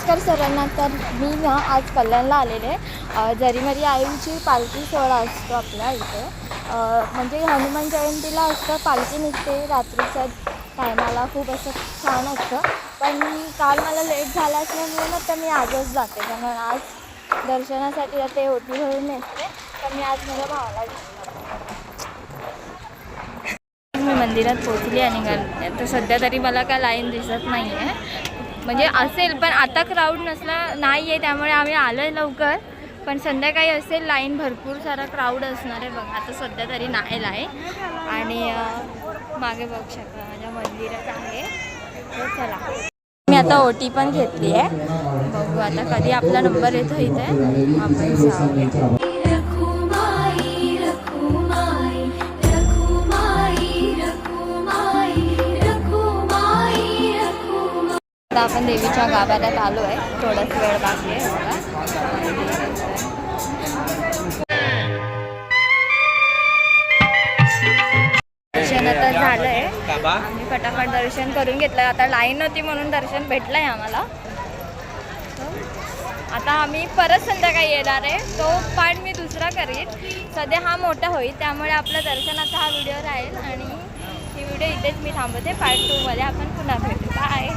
नमस्कार सरांना. तर मी ना आज कल्याणला आलेले. जरीमरी आईची पालखी सोहळा असतो आपल्या इथे. म्हणजे हनुमान जयंतीला असतं, पालखी निघते रात्रीच्या टायमाला. खूप असं छान असतं. पण काल मला लेट झाला असल्यामुळे ना तर मी आजच जाते, कारण आज दर्शनासाठी जाते, ओटी भरून येते. तर मी आज मला भावाला मी मंदिरात पोचली आणि तर सध्या तरी मला काय लाईन दिसत नाही आहे. म्हणजे असेल पण आता क्राऊड नसला नाही आहे, त्यामुळे आम्ही आलो आहे लवकर. पण संध्याकाळी असेल लाईन, भरपूर सारा क्राऊड असणार आहे बघा. आता सध्या तरी नाही लाईन. आणि मागे बघू शकता माझ्या मंदिरात आहे. तर चला, मी आता ओटी पण घेतली आहे. बघू आता कधी आपला नंबर येतो इथे आपण जाऊ. आता आपण देवीच्या गाभाऱ्यात आलो आहे. थोडाच वेळ बाकी आहे बघा. दर्शन आता झालं आहे. आम्ही फटाफट दर्शन करून घेतलं. आता लाईन होती म्हणून दर्शन भेटलं आहे आम्हाला. आता आम्ही परत संध्याकाळी येणार आहे. तो पार्ट मी दुसरा करीन. सध्या हा मोठा होईल, त्यामुळे आपला दर्शनाचा हा व्हिडिओ राहील. आणि ही व्हिडिओ इथेच मी थांबवते. पार्ट 2 मध्ये आपण पुन्हा भेटू. बाय.